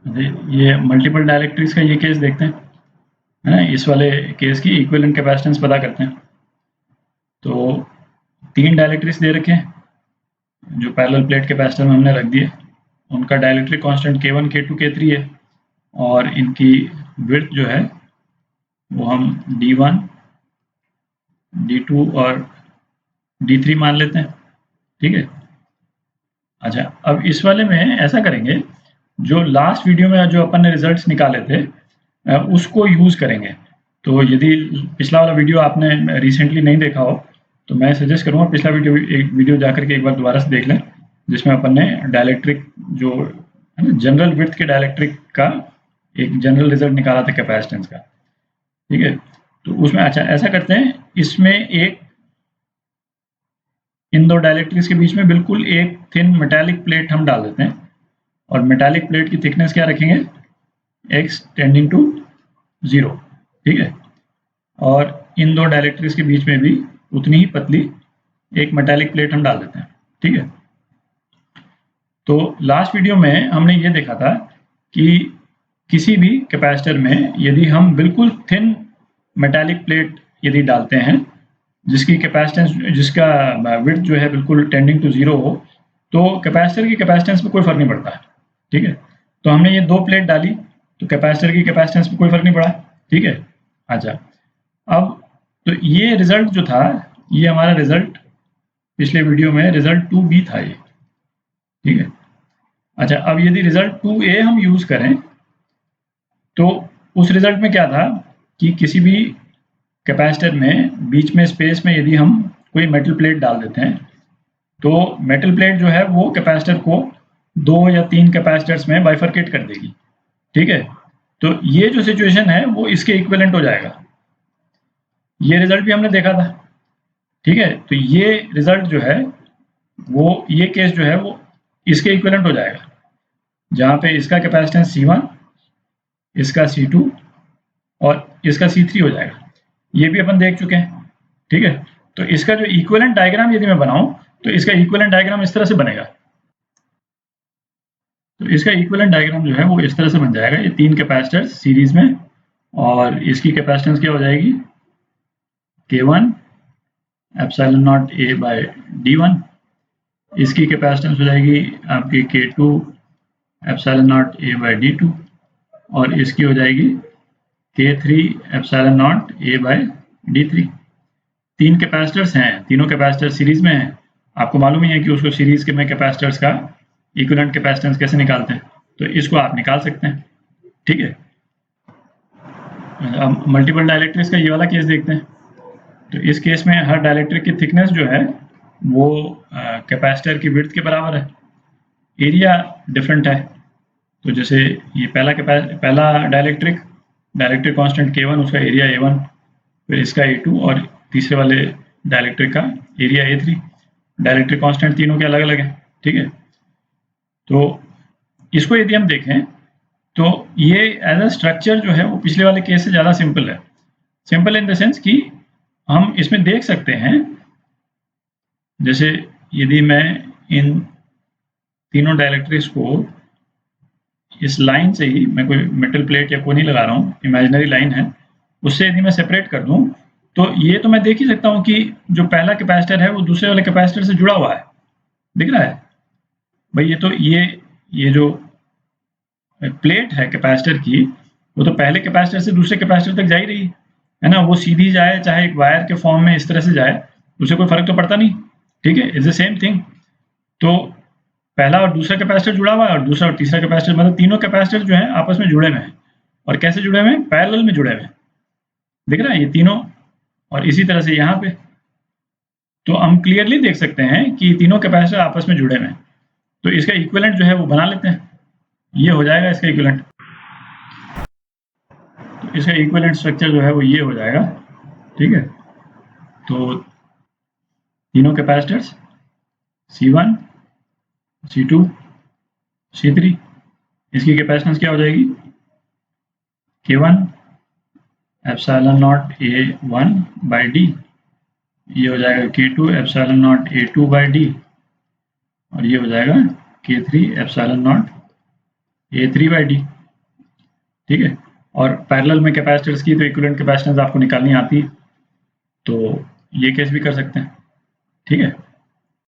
ये multiple dielectrics का ये केस देखते हैं, है ना। इस वाले केस की इक्विवेलेंट कैपेसिटेंस पता करते हैं। तो 3 डायलेक्ट्रिक्स दे रखे हैं जो पैरेलल प्लेट कैपेसिटर में हमने रख दिए। उनका dielectric constant K1, K2, K3 है और इनकी विड्थ जो है वो हम D1, D2 और D3 मान लेते हैं, ठीक है। अच्छा, अब इस वाले में ऐसा करेंगे, जो लास्ट वीडियो में जो अपन ने रिजल्ट्स निकाले थे उसको यूज़ करेंगे। तो यदि पिछला वाला वीडियो आपने रिसेंटली नहीं देखा हो तो मैं सजेस्ट करूँगा पिछला वीडियो जाकर के एक बार दोबारा से देख लें, जिसमें अपन ने डायलेक्ट्रिक जो है ना जनरल विड्थ के डायलेक्ट्रिक का एक जनरल रिजल्ट निकाला था कैपेसिटेंस का, ठीक है। तो उसमें अच्छा ऐसा करते हैं, इसमें एक इन 2 डायलेक्ट्रिक्स के बीच में बिल्कुल एक थिन मेटालिक प्लेट हम डाल देते हैं और मेटालिक प्लेट की थिकनेस क्या रखेंगे, x टेंडिंग टू 0, ठीक है। और इन 2 डायलेक्ट्रिक्स के बीच में भी उतनी ही पतली एक मेटालिक प्लेट हम डाल देते हैं, ठीक है। तो लास्ट वीडियो में हमने ये देखा था कि किसी भी कैपेसिटर में यदि हम बिल्कुल थिन मेटालिक प्लेट यदि डालते हैं जिसकी कैपेसिटेंस जिसका विड्थ जो है बिल्कुल टेंडिंग टू 0 हो, तो कैपेसिटर की कैपेसिटेंस में कोई फर्क नहीं पड़ता है, ठीक है। तो हमने ये 2 प्लेट डाली तो कैपेसिटर की कैपेसिटेंस में कोई फर्क नहीं पड़ा, ठीक है। अच्छा, अब तो ये रिजल्ट जो था, ये हमारा रिजल्ट पिछले वीडियो में रिजल्ट 2B था ये, ठीक है। अच्छा, अब यदि रिजल्ट 2A हम यूज करें तो उस रिजल्ट में क्या था कि किसी भी कैपेसिटर में बीच में स्पेस में यदि हम कोई मेटल प्लेट डाल देते हैं तो मेटल प्लेट जो है वो कैपेसिटर को 2 या 3 कैपेसिटर्स में बाइफरकेट कर देगी, ठीक है। तो ये जो सिचुएशन है वो इसके इक्विवेलेंट हो जाएगा। ये रिजल्ट भी हमने देखा था, ठीक है। तो ये रिजल्ट जो है वो ये केस जो है वो इसके इक्विवेलेंट हो जाएगा, जहाँ पे इसका कैपेसिटेंस C1, इसका C2 और इसका C3 हो जाएगा। ये भी अपन देख चुके हैं, ठीक है। तो इसका जो इक्विवेलेंट डायग्राम यदि मैं बनाऊं तो इसका इक्विवेलेंट डायग्राम इस तरह से बनेगा। तो इसका इक्विवेलेंट डायग्राम जो है वो इस तरह से बन जाएगा, ये 3 कैपेसिटर्स सीरीज में और इसकी कैपेसिटेंस क्या हो जाएगी, K1 epsilon naught A bye D1, इसकी कैपेसिटेंस हो जाएगी आपकी K2 epsilon naught A bye D2 और इसकी हो जाएगी K3 epsilon naught A by D3। 3 capacitors हैं, तीनों कैपेसिटर सीरीज में हैं। आपको मालूम ही है कि उसको सीरीज के में कैपेसिटर्स का इक्विवेलेंट कैपेसिटेंस कैसे निकालते हैं, तो इसको आप निकाल सकते हैं, ठीक है। अब मल्टीपल डायलेक्ट्रिक्स का ये वाला केस देखते हैं। तो इस केस में हर डायलेक्ट्रिक की थिकनेस जो है वो कैपेसिटर की विड्थ के बराबर है, एरिया डिफरेंट है। तो जैसे ये पहला डायलेक्ट्रिक कांस्टेंट K1, उसका एरिया A1, फिर इसका A2 और तीसरे वाले डायलेक्ट्रिक का एरिया A3। डायलेक्ट्रिक कांस्टेंट तीनों के अलग अलग है, ठीक है। तो इसको यदि हम देखें तो ये एज अ स्ट्रक्चर जो है वो पिछले वाले केस से ज़्यादा सिंपल है। सिंपल इन द सेंस कि हम इसमें देख सकते हैं, जैसे यदि मैं इन तीनों डायलेक्ट्रिक्स को इस लाइन से ही, मैं कोई मेटल प्लेट या कोई नहीं लगा रहा हूँ, इमेजिनरी लाइन है, उससे यदि मैं सेपरेट कर दूं तो ये तो मैं देख ही सकता हूँ कि जो पहला कैपेसिटर है वो दूसरे वाले कैपेसिटर से जुड़ा हुआ है, दिख रहा है भाई। ये तो ये जो प्लेट है कैपेसिटर की वो तो पहले कैपेसिटर से दूसरे कैपेसिटर तक जा ही रही है ना, वो सीधी जाए चाहे एक वायर के फॉर्म में इस तरह से जाए, उसे कोई फर्क तो पड़ता नहीं, ठीक है। It's the same thing. तो पहला और दूसरा कैपेसिटर जुड़ा हुआ है और दूसरा और तीसरा कैपेसिटर, मतलब तीनों कैपेसिटर जो है आपस में जुड़े हुए हैं। और कैसे जुड़े हुए हैं, पैरेलल में जुड़े हुए हैं, दिख रहा है ये तीनों। और इसी तरह से यहाँ पे तो हम क्लियरली देख सकते हैं कि तीनों कैपेसिटर आपस में जुड़े हुए हैं। तो इसका इक्विवेलेंट जो है वो बना लेते हैं, ये हो जाएगा इसका इक्विवेलेंट। तो इसका इक्विवेलेंट स्ट्रक्चर जो है वो ये हो जाएगा, ठीक है। तो तीनों कैपेसिटर्स C1, C2, C3, इसकी कैपेसिटेंस क्या हो जाएगी, K1 epsilon not A1 by D, ये हो जाएगा K2 epsilon not A2 by D और ये हो जाएगा K3 epsilon not A3 by D। ठीक है। और पैरेलल में कैपेसिटर्स की तो इक्विवेलेंट कैपेसिटेंस आपको निकालनी आती है, तो ये केस भी कर सकते हैं। ठीक है।